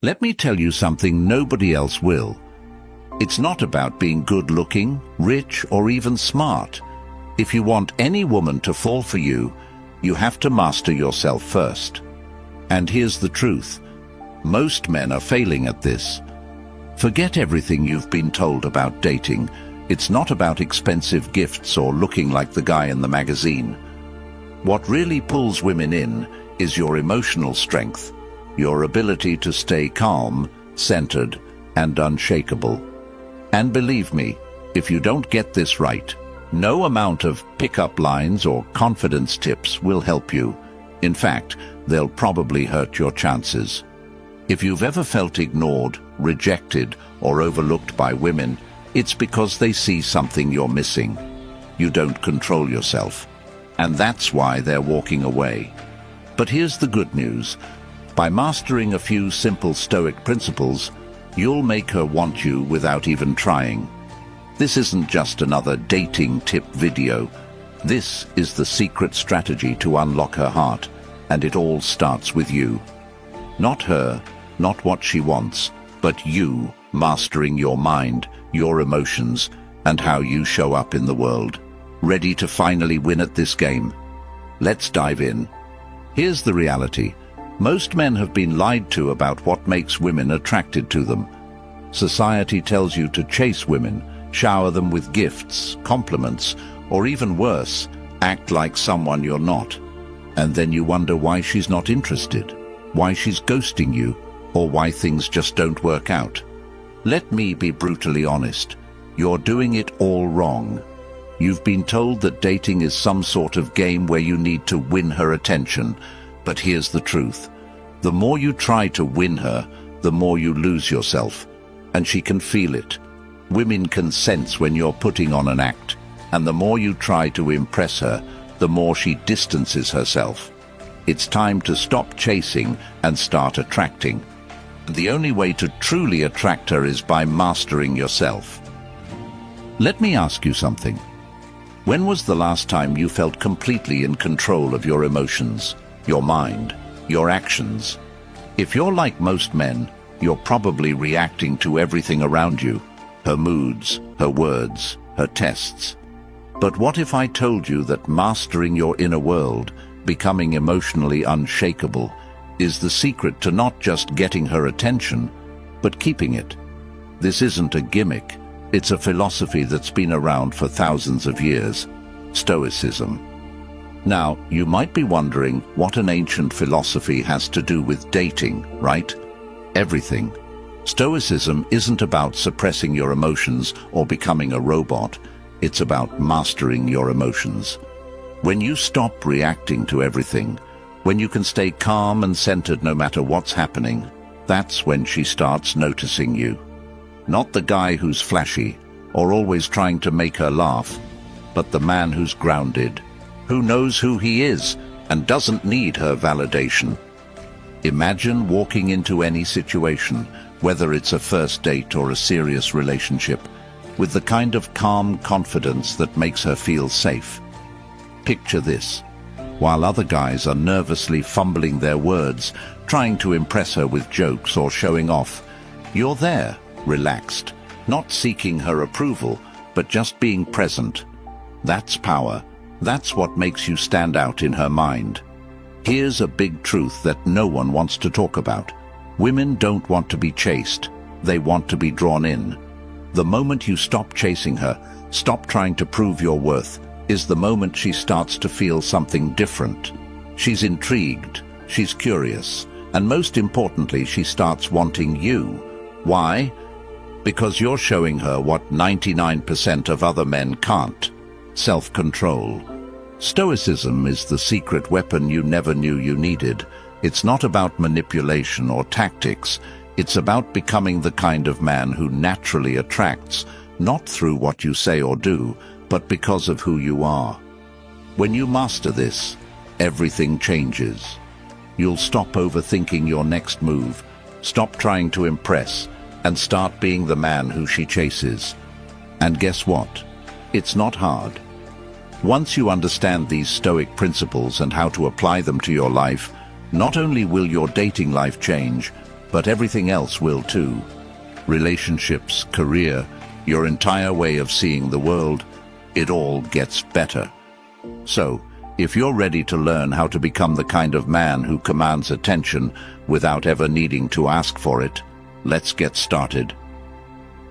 Let me tell you something nobody else will. It's not about being good-looking, rich, or even smart. If you want any woman to fall for you, you have to master yourself first. And here's the truth. Most men are failing at this. Forget everything you've been told about dating. It's not about expensive gifts or looking like the guy in the magazine. What really pulls women in is your emotional strength, your ability to stay calm, centered, and unshakable. And believe me, if you don't get this right, no amount of pickup lines or confidence tips will help you. In fact, they'll probably hurt your chances. If you've ever felt ignored, rejected, or overlooked by women, it's because they see something you're missing. You don't control yourself. And that's why they're walking away. But here's the good news. By mastering a few simple Stoic principles, you'll make her want you without even trying. This isn't just another dating tip video. This is the secret strategy to unlock her heart, and it all starts with you. Not her, not what she wants, but you mastering your mind, your emotions, and how you show up in the world. Ready to finally win at this game? Let's dive in. Here's the reality. Most men have been lied to about what makes women attracted to them. Society tells you to chase women, shower them with gifts, compliments, or even worse, act like someone you're not. And then you wonder why she's not interested, why she's ghosting you, or why things just don't work out. Let me be brutally honest. You're doing it all wrong. You've been told that dating is some sort of game where you need to win her attention. But here's the truth. The more you try to win her, the more you lose yourself. And she can feel it. Women can sense when you're putting on an act. And the more you try to impress her, the more she distances herself. It's time to stop chasing and start attracting. The only way to truly attract her is by mastering yourself. Let me ask you something. When was the last time you felt completely in control of your emotions, your mind, your actions? If you're like most men, you're probably reacting to everything around you, her moods, her words, her tests. But what if I told you that mastering your inner world, becoming emotionally unshakable, is the secret to not just getting her attention, but keeping it? This isn't a gimmick. It's a philosophy that's been around for thousands of years, Stoicism. Now, you might be wondering what an ancient philosophy has to do with dating, right? Everything. Stoicism isn't about suppressing your emotions or becoming a robot. It's about mastering your emotions. When you stop reacting to everything, when you can stay calm and centered no matter what's happening, that's when she starts noticing you. Not the guy who's flashy or always trying to make her laugh, but the man who's grounded, who knows who he is and doesn't need her validation. Imagine walking into any situation, whether it's a first date or a serious relationship, with the kind of calm confidence that makes her feel safe. Picture this. While other guys are nervously fumbling their words, trying to impress her with jokes or showing off, you're there, relaxed, not seeking her approval, but just being present. That's power. That's what makes you stand out in her mind. Here's a big truth that no one wants to talk about. Women don't want to be chased. They want to be drawn in. The moment you stop chasing her, stop trying to prove your worth, is the moment she starts to feel something different. She's intrigued, she's curious, and most importantly, she starts wanting you. Why? Because you're showing her what 99% of other men can't. Self-control. Stoicism is the secret weapon you never knew you needed. It's not about manipulation or tactics. It's about becoming the kind of man who naturally attracts, not through what you say or do, but because of who you are. When you master this, everything changes. You'll stop overthinking your next move, stop trying to impress, and start being the man who she chases. And guess what? It's not hard. Once you understand these Stoic principles and how to apply them to your life, not only will your dating life change, but everything else will too. Relationships, career, your entire way of seeing the world, it all gets better. So, if you're ready to learn how to become the kind of man who commands attention without ever needing to ask for it, let's get started.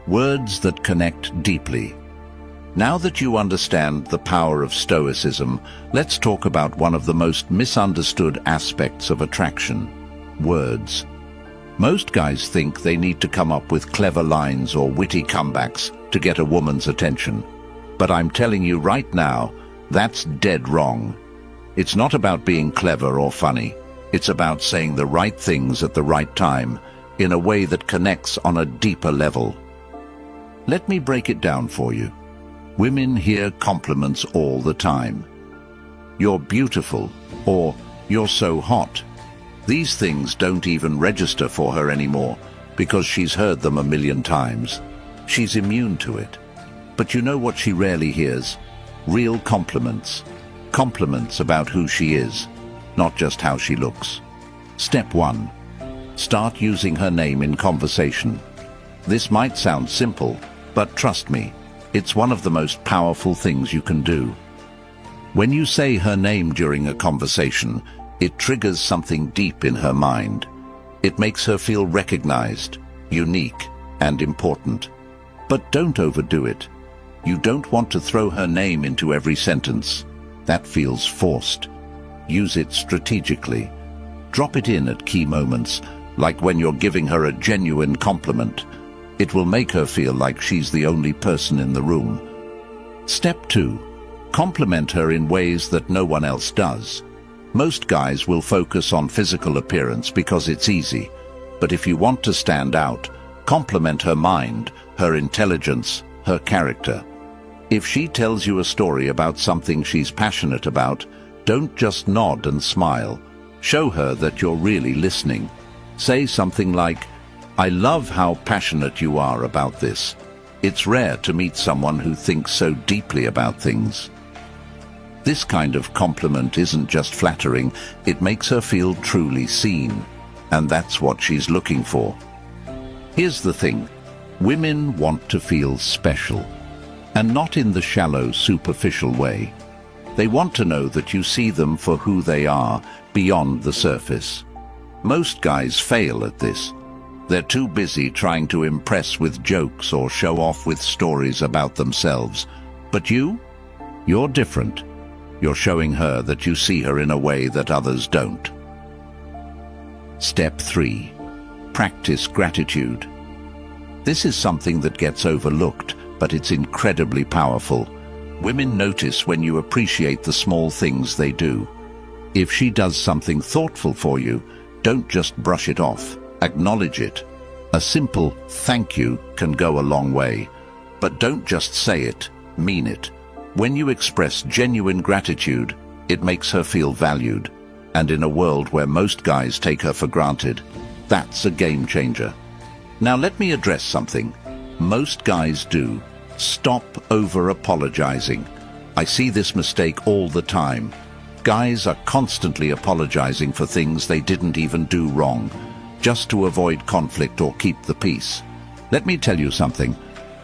Words that connect deeply. Now that you understand the power of Stoicism, let's talk about one of the most misunderstood aspects of attraction: words. Most guys think they need to come up with clever lines or witty comebacks to get a woman's attention. But I'm telling you right now, that's dead wrong. It's not about being clever or funny. It's about saying the right things at the right time, in a way that connects on a deeper level. Let me break it down for you. Women hear compliments all the time. You're beautiful, or you're so hot. These things don't even register for her anymore, because she's heard them a million times. She's immune to it. But you know what she rarely hears? Real compliments. Compliments about who she is, not just how she looks. Step 1. Start using her name in conversation. This might sound simple, but trust me, it's one of the most powerful things you can do. When you say her name during a conversation, it triggers something deep in her mind. It makes her feel recognized, unique, and important. But don't overdo it. You don't want to throw her name into every sentence. That feels forced. Use it strategically. Drop it in at key moments, like when you're giving her a genuine compliment. It will make her feel like she's the only person in the room. Step 2. Compliment her in ways that no one else does. Most guys will focus on physical appearance because it's easy. But if you want to stand out, compliment her mind, her intelligence, her character. If she tells you a story about something she's passionate about, don't just nod and smile. Show her that you're really listening. Say something like, "I love how passionate you are about this. It's rare to meet someone who thinks so deeply about things." This kind of compliment isn't just flattering, it makes her feel truly seen. And that's what she's looking for. Here's the thing. Women want to feel special. And not in the shallow, superficial way. They want to know that you see them for who they are, beyond the surface. Most guys fail at this. They're too busy trying to impress with jokes or show off with stories about themselves. But you're different. You're showing her that you see her in a way that others don't. Step 3. Practice gratitude. This is something that gets overlooked, but it's incredibly powerful. Women notice when you appreciate the small things they do. If she does something thoughtful for you, don't just brush it off. Acknowledge it. A simple thank you can go a long way. But don't just say it, mean it. When you express genuine gratitude, it makes her feel valued. And in a world where most guys take her for granted, that's a game changer. Now let me address something most guys do. Stop over-apologizing. I see this mistake all the time. Guys are constantly apologizing for things they didn't even do wrong, just to avoid conflict or keep the peace. Let me tell you something.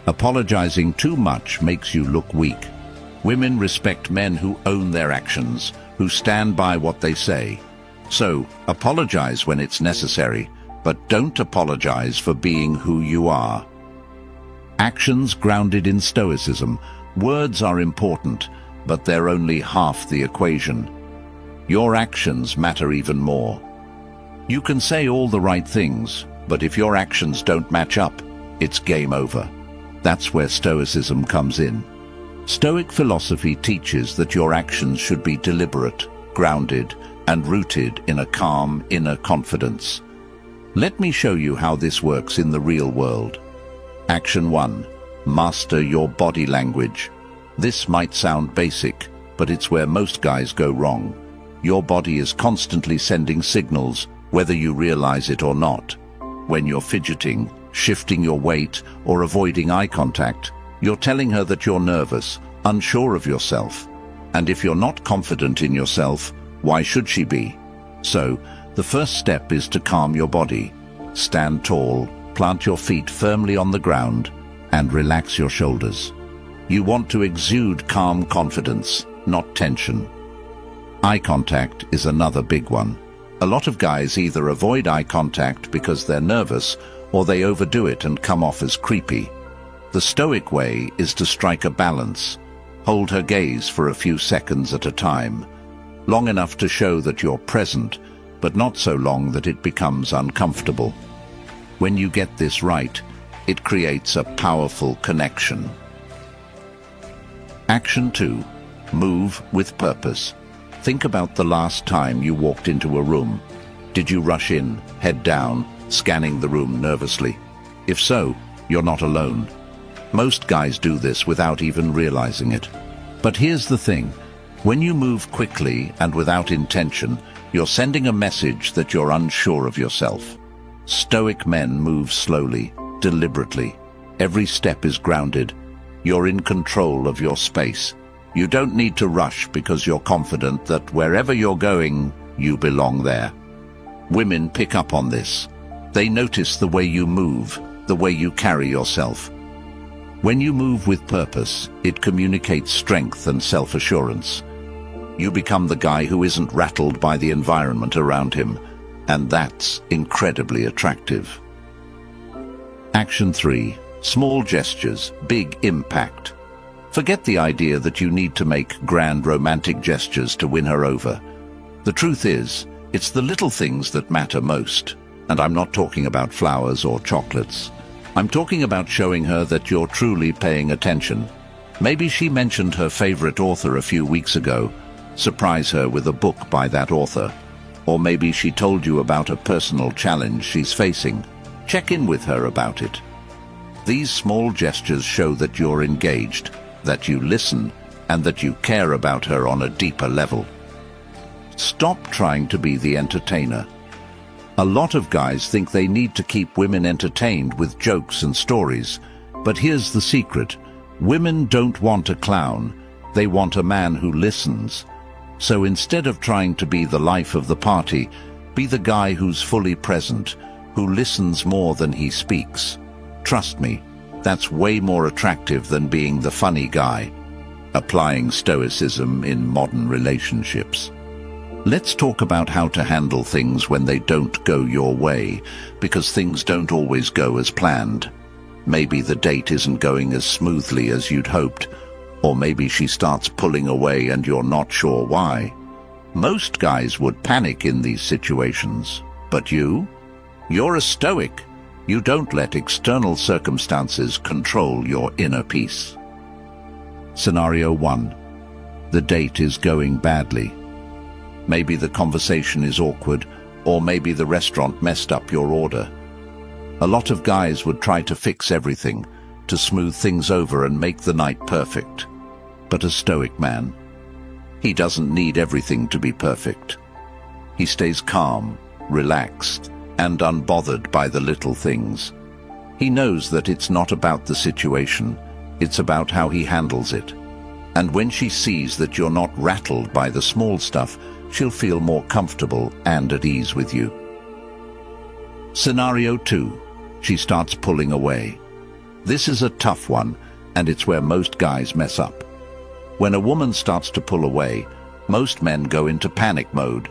Apologizing too much makes you look weak. Women respect men who own their actions, who stand by what they say. So, apologize when it's necessary, but don't apologize for being who you are. Actions grounded in Stoicism. Words are important, but they're only half the equation. Your actions matter even more. You can say all the right things, but if your actions don't match up, it's game over. That's where Stoicism comes in. Stoic philosophy teaches that your actions should be deliberate, grounded, and rooted in a calm inner confidence. Let me show you how this works in the real world. Action 1. Master your body language. This might sound basic, but it's where most guys go wrong. Your body is constantly sending signals, whether you realize it or not. When you're fidgeting, shifting your weight, or avoiding eye contact, you're telling her that you're nervous, unsure of yourself. And if you're not confident in yourself, why should she be? So, the first step is to calm your body. Stand tall, plant your feet firmly on the ground, and relax your shoulders. You want to exude calm confidence, not tension. Eye contact is another big one. A lot of guys either avoid eye contact because they're nervous, or they overdo it and come off as creepy. The Stoic way is to strike a balance. Hold her gaze for a few seconds at a time, long enough to show that you're present, but not so long that it becomes uncomfortable. When you get this right, it creates a powerful connection. Action 2. Move with purpose. Think about the last time you walked into a room. Did you rush in, head down, scanning the room nervously? If so, you're not alone. Most guys do this without even realizing it. But here's the thing. When you move quickly and without intention, you're sending a message that you're unsure of yourself. Stoic men move slowly, deliberately. Every step is grounded. You're in control of your space. You don't need to rush because you're confident that wherever you're going, you belong there. Women pick up on this. They notice the way you move, the way you carry yourself. When you move with purpose, it communicates strength and self-assurance. You become the guy who isn't rattled by the environment around him, and that's incredibly attractive. Action 3. Small gestures, big impact. Forget the idea that you need to make grand romantic gestures to win her over. The truth is, it's the little things that matter most. And I'm not talking about flowers or chocolates. I'm talking about showing her that you're truly paying attention. Maybe she mentioned her favorite author a few weeks ago. Surprise her with a book by that author. Or maybe she told you about a personal challenge she's facing. Check in with her about it. These small gestures show that you're engaged, that you listen, and that you care about her on a deeper level. Stop trying to be the entertainer. A lot of guys think they need to keep women entertained with jokes and stories, but here's the secret. Women don't want a clown, they want a man who listens. So instead of trying to be the life of the party, be the guy who's fully present, who listens more than he speaks. Trust me, that's way more attractive than being the funny guy. Applying Stoicism in modern relationships. Let's talk about how to handle things when they don't go your way, because things don't always go as planned. Maybe the date isn't going as smoothly as you'd hoped, or maybe she starts pulling away and you're not sure why. Most guys would panic in these situations, but you're a Stoic. You don't let external circumstances control your inner peace. Scenario 1. The date is going badly. Maybe the conversation is awkward, or maybe the restaurant messed up your order. A lot of guys would try to fix everything, to smooth things over and make the night perfect. But a Stoic man, he doesn't need everything to be perfect. He stays calm, relaxed, and unbothered by the little things. He knows that it's not about the situation, it's about how he handles it. And when she sees that you're not rattled by the small stuff, she'll feel more comfortable and at ease with you. Scenario 2. She starts pulling away. This is a tough one, and it's where most guys mess up. When a woman starts to pull away, most men go into panic mode.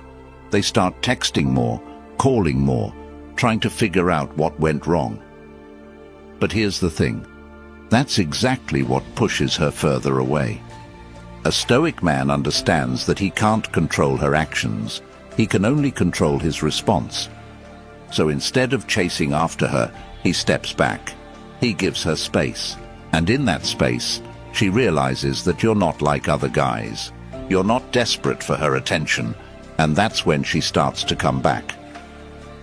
They start texting more, calling more, trying to figure out what went wrong. But here's the thing. That's exactly what pushes her further away. A Stoic man understands that he can't control her actions, he can only control his response. So instead of chasing after her, he steps back. He gives her space. And in that space, she realizes that you're not like other guys. You're not desperate for her attention, and that's when she starts to come back.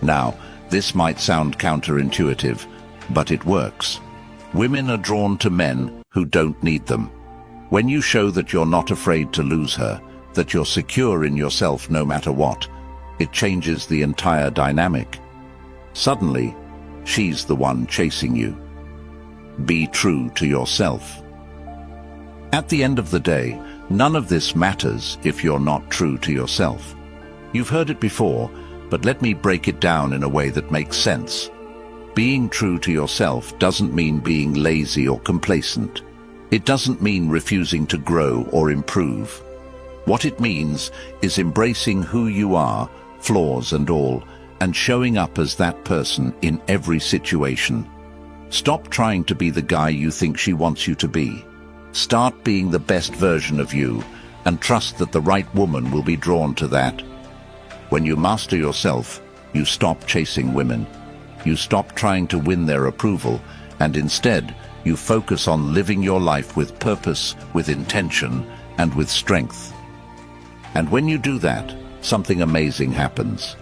Now, this might sound counterintuitive, but it works. Women are drawn to men who don't need them. When you show that you're not afraid to lose her, that you're secure in yourself no matter what, it changes the entire dynamic. Suddenly, she's the one chasing you. Be true to yourself. At the end of the day, none of this matters if you're not true to yourself. You've heard it before, but let me break it down in a way that makes sense. Being true to yourself doesn't mean being lazy or complacent. It doesn't mean refusing to grow or improve. What it means is embracing who you are, flaws and all, and showing up as that person in every situation. Stop trying to be the guy you think she wants you to be. Start being the best version of you, and trust that the right woman will be drawn to that. When you master yourself, you stop chasing women. You stop trying to win their approval, and instead, you focus on living your life with purpose, with intention, and with strength. And when you do that, something amazing happens.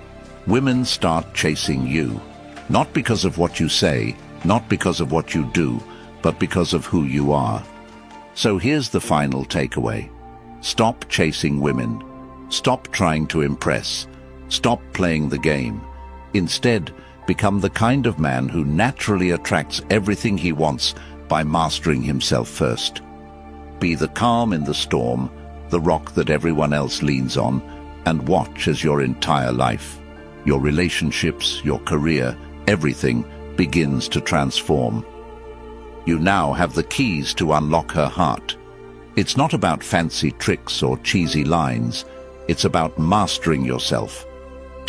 Women start chasing you, not because of what you say, not because of what you do, but because of who you are. So here's the final takeaway. Stop chasing women. Stop trying to impress. Stop playing the game. Instead, become the kind of man who naturally attracts everything he wants by mastering himself first. Be the calm in the storm, the rock that everyone else leans on, and watch as your entire life, your relationships, your career, everything begins to transform. You now have the keys to unlock her heart. It's not about fancy tricks or cheesy lines. It's about mastering yourself.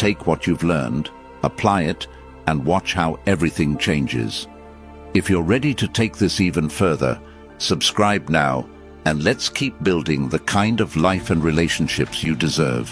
Take what you've learned, apply it, and watch how everything changes. If you're ready to take this even further, subscribe now, and let's keep building the kind of life and relationships you deserve.